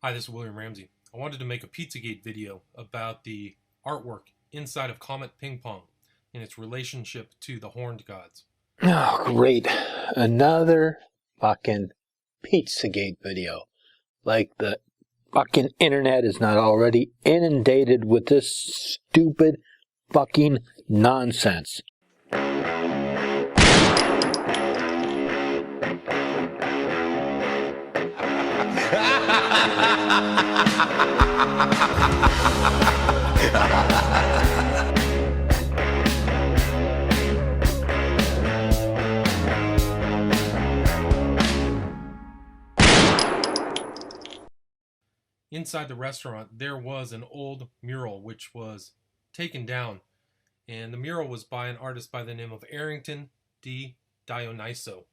Hi, this is William Ramsey. I wanted to make a Pizzagate video about the artwork inside of Comet Ping Pong and its relationship to the horned gods. Oh, great. Another fucking Pizzagate video. Like the fucking internet is not already inundated with this stupid fucking nonsense. Inside the restaurant, there was an old mural which was taken down, and the mural was by an artist by the name of Arrington D. Dionyso,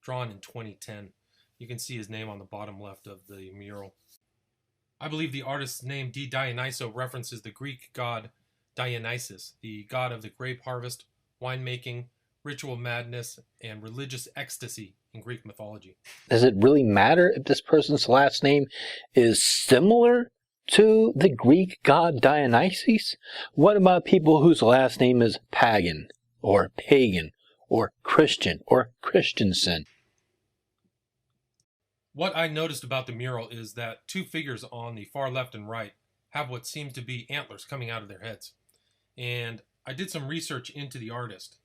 drawn in 2010. You can see his name on the bottom left of the mural. I believe the artist's name D. Dionyso references the Greek god Dionysus, the god of the grape harvest, winemaking, ritual madness, and religious ecstasy in Greek mythology. Does it really matter if this person's last name is similar to the Greek god Dionysus? What about people whose last name is pagan, or pagan, or Christian, or Christensen? What I noticed about the mural is that two figures on the far left and right have what seems to be antlers coming out of their heads. And I did some research into the artist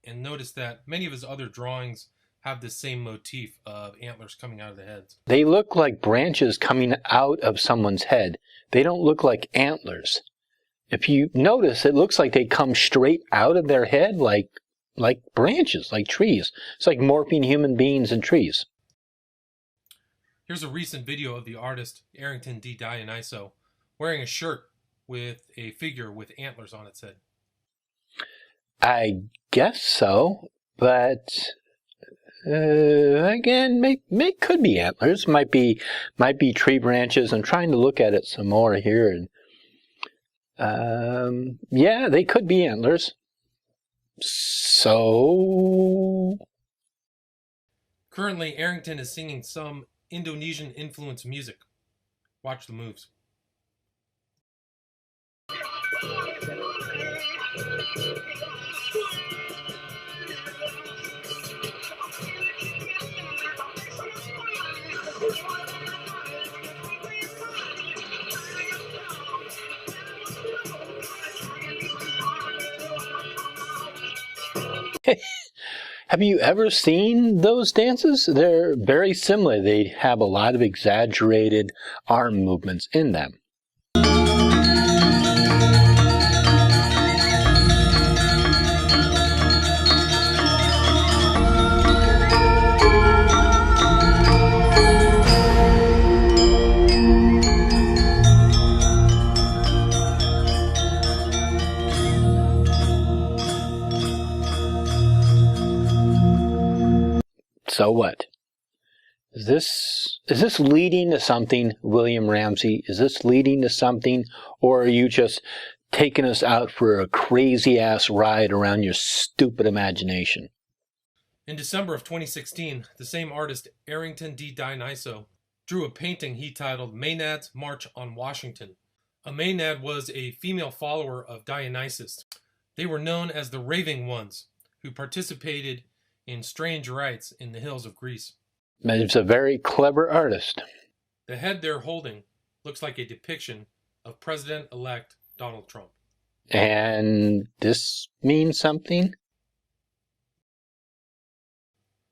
and noticed that many of his other drawings have the same motif of antlers coming out of the heads. They look like branches coming out of someone's head. They don't look like antlers. If you notice, it looks like they come straight out of their head like branches, like trees. It's like morphing human beings and trees. Here's a recent video of the artist Arrington D. Dionyso wearing a shirt with a figure with antlers on its head. I guess so, but again, could be antlers. Might be tree branches. I'm trying to look at it some more here, and yeah, they could be antlers. So currently, Arrington is singing some Indonesian influenced music. Watch the moves. Have you ever seen those dances? They're very similar. They have a lot of exaggerated arm movements in them. So what? Is this leading to something, William Ramsey? Is this leading to something, or are you just taking us out for a crazy-ass ride around your stupid imagination? In December of 2016, the same artist, Arrington D. Dionyso, drew a painting he titled Maenad's March on Washington. A Maenad was a female follower of Dionysus. They were known as the Raving Ones, who participated in strange rites in the hills of Greece. It's a very clever artist. The head they're holding looks like a depiction of President-elect Donald Trump. And this means something?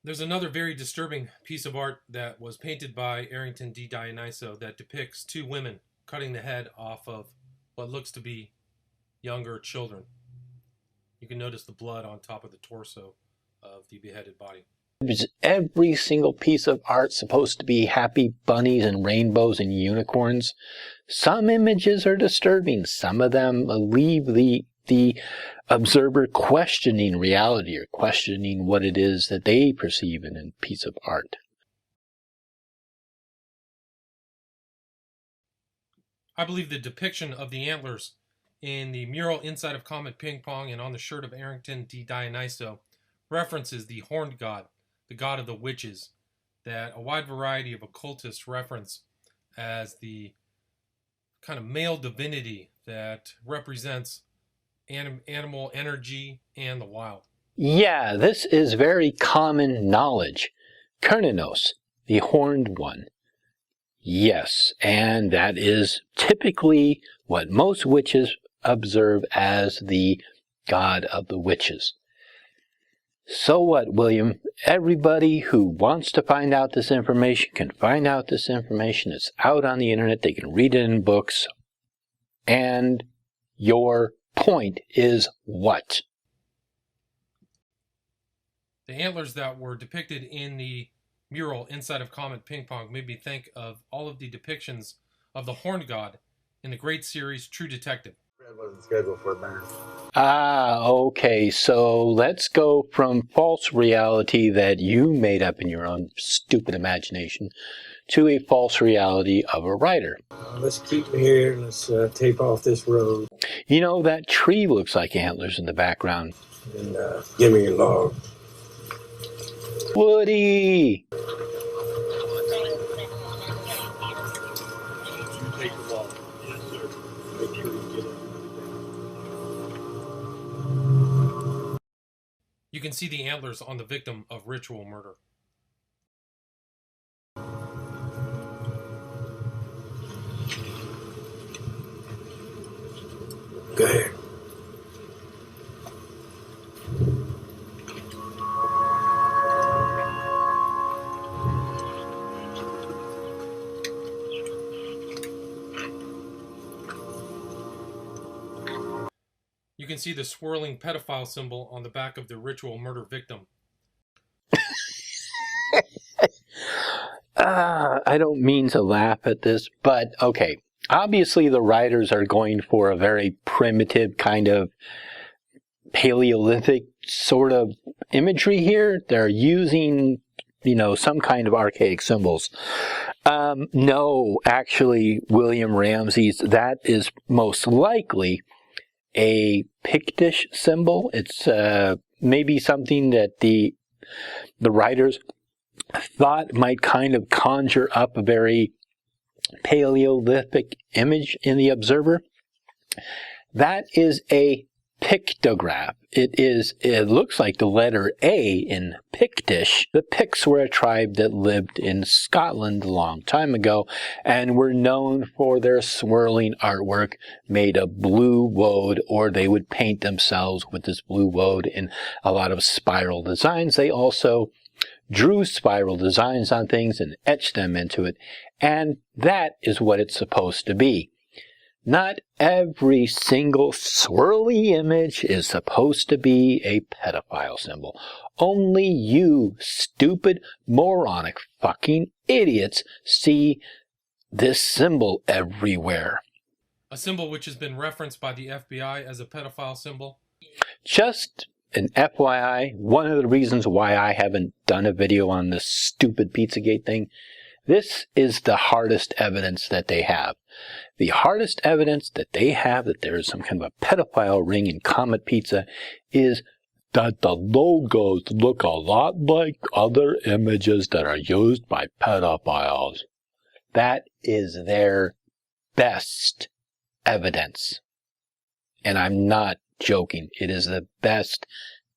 There's another very disturbing piece of art that was painted by Arrington D. Dionyso that depicts two women cutting the head off of what looks to be younger children. You can notice the blood on top of the torso of the beheaded body. Is every single piece of art supposed to be happy bunnies and rainbows and unicorns? Some images are disturbing. Some of them leave the observer questioning reality or questioning what it is that they perceive in a piece of art. I believe the depiction of the antlers in the mural inside of Comet Ping Pong and on the shirt of Arrington D. Dionyso references the horned god, the god of the witches, that a wide variety of occultists reference as the kind of male divinity that represents animal energy and the wild. Yeah, this is very common knowledge. Kerninos, the horned one. Yes, and that is typically what most witches observe as the god of the witches. So what, William? Everybody who wants to find out this information can find out this information. It's out on the internet. They can read it in books. And your point is what? The antlers that were depicted in the mural inside of Comet Ping Pong made me think of all of the depictions of the horned god in the great series True Detective. Wasn't scheduled for a burn. Ah, okay, so let's go from false reality that you made up in your own stupid imagination to a false reality of a writer. Let's keep it here. Let's tape off this road. You know, that tree looks like antlers in the background. And give me your log. Woody! Take the log. Yes, sir. Make sure you get it. You can see the antlers on the victim of ritual murder. Go ahead. You can see the swirling pedophile symbol on the back of the ritual murder victim. I don't mean to laugh at this, but okay. Obviously, the writers are going for a very primitive kind of Paleolithic sort of imagery here. They're using, you know, some kind of archaic symbols. No, actually, William Ramsey's, that is most likely a Pictish symbol. It's maybe something that the writers thought might kind of conjure up a very Paleolithic image in the observer. That is a pictograph. It looks like the letter A in Pictish. The Picts were a tribe that lived in Scotland a long time ago and were known for their swirling artwork made of blue woad, or they would paint themselves with this blue woad in a lot of spiral designs. They also drew spiral designs on things and etched them into it, and that is what it's supposed to be. Not every single swirly image is supposed to be a pedophile symbol. Only you stupid, moronic fucking idiots see this symbol everywhere. A symbol which has been referenced by the FBI as a pedophile symbol. Just an FYI, one of the reasons why I haven't done a video on this stupid Pizzagate thing, this is the hardest evidence that they have. The hardest evidence that they have that there is some kind of a pedophile ring in Comet Pizza is that the logos look a lot like other images that are used by pedophiles. That is their best evidence. And I'm not joking. It is the best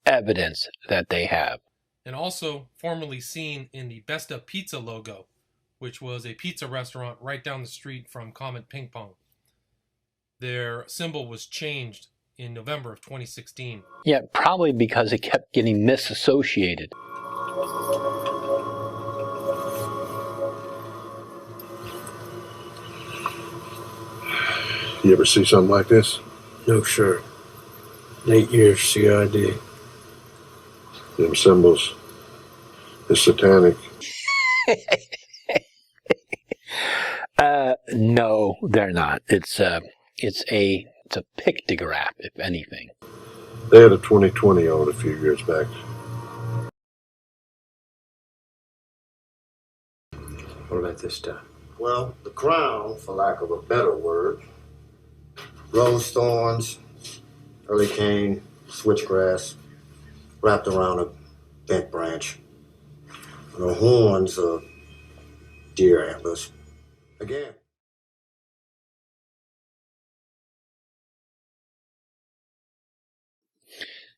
evidence that they have. And also formerly seen in the Besta Pizza logo, which was a pizza restaurant right down the street from Comet Ping Pong. Their symbol was changed in November of 2016. Yeah, probably because it kept getting misassociated. You ever see something like this? No, sir. 8 years CID. Them symbols. It's satanic. No, they're not. It's a pictograph, if anything. They had a 2020 on it a few years back. What about this stuff? Well, the crown, for lack of a better word, rose thorns, early cane, switchgrass, wrapped around a bent branch. And the horns are deer antlers. Again.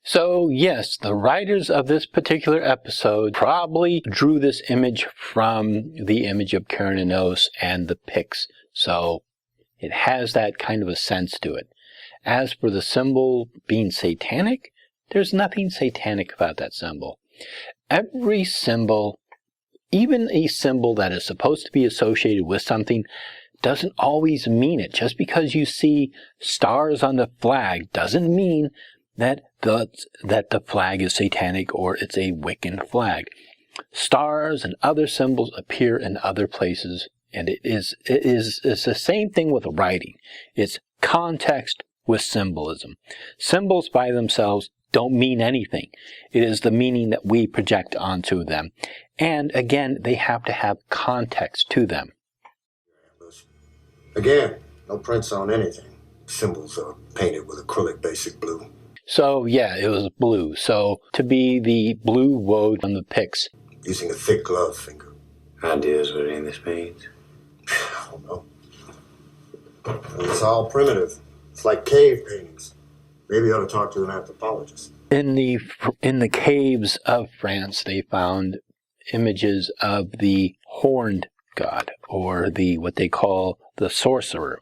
So yes, the writers of this particular episode probably drew this image from the image of Cernunnos and the Picts. So it has that kind of a sense to it. As for the symbol being satanic, there's nothing satanic about that symbol. Every symbol, even a symbol that is supposed to be associated with something, doesn't always mean it. Just because you see stars on the flag doesn't mean that the flag is satanic or it's a Wiccan flag. Stars and other symbols appear in other places, and it's the same thing with writing. It's context with symbolism. Symbols by themselves don't mean anything. It is the meaning that we project onto them. And again, they have to have context to them. Again, no prints on anything. Symbols are painted with acrylic basic blue. So yeah, it was blue. So to be the blue woad on the Picts. Using a thick glove finger. Ideas what in this paint? I don't know. It's all primitive. It's like cave paintings. Maybe you ought to talk to an anthropologist. In the caves of France, they found images of the horned god, or what they call the Sorcerer.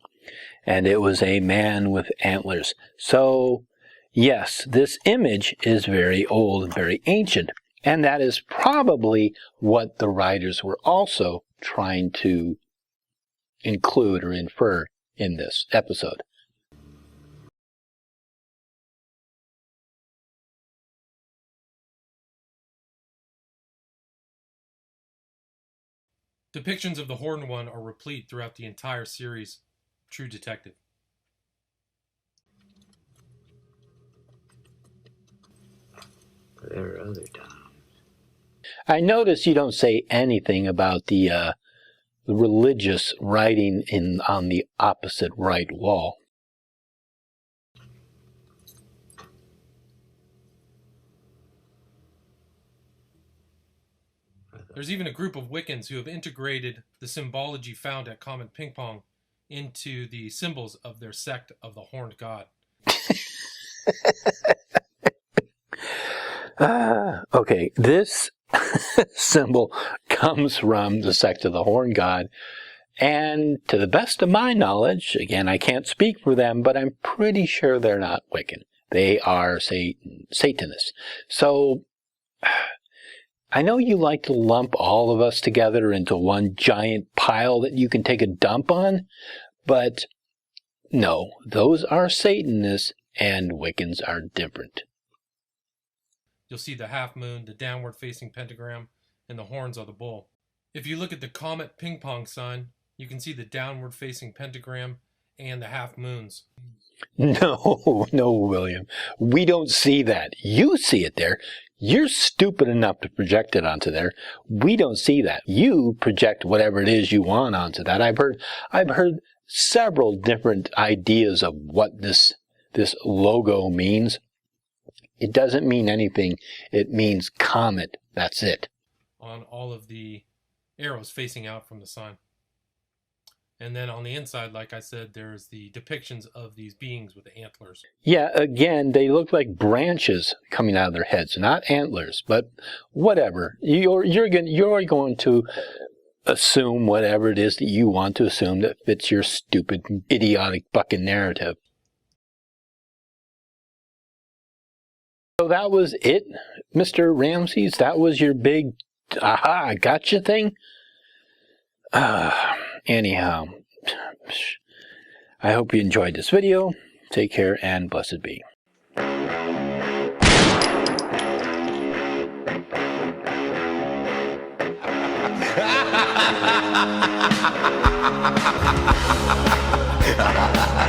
And it was a man with antlers. So yes, this image is very old and very ancient, and that is probably what the writers were also trying to include or infer in this episode. Depictions of the Horned One are replete throughout the entire series, True Detective. There are other times. I notice you don't say anything about the religious writing on the opposite right wall. There's even a group of Wiccans who have integrated the symbology found at Comet Ping Pong into the symbols of their sect of the Horned God. Okay, this symbol comes from the sect of the Horned God, and to the best of my knowledge, again, I can't speak for them, but I'm pretty sure they're not Wiccan. They are Satanists. So I know you like to lump all of us together into one giant pile that you can take a dump on, but no, those are Satanists and Wiccans are different. You'll see the half moon, the downward facing pentagram, and the horns of the bull. If you look at the Comet Ping Pong sign, you can see the downward facing pentagram and the half moons. No, William. We don't see that. You see it there. You're stupid enough to project it onto there. We don't see that. You project whatever it is you want onto that. I've heard several different ideas of what this logo means. It doesn't mean anything. It means comet. That's it. On all of the arrows facing out from the sign. And then on the inside, like I said, there's the depictions of these beings with the antlers. Yeah, again, they look like branches coming out of their heads, not antlers, but whatever. You're going to assume whatever it is that you want to assume that fits your stupid, idiotic fucking narrative. So that was it, Mr. Ramses? That was your big, aha, gotcha thing? Anyhow, I hope you enjoyed this video. Take care and blessed be. Ha ha ha ha!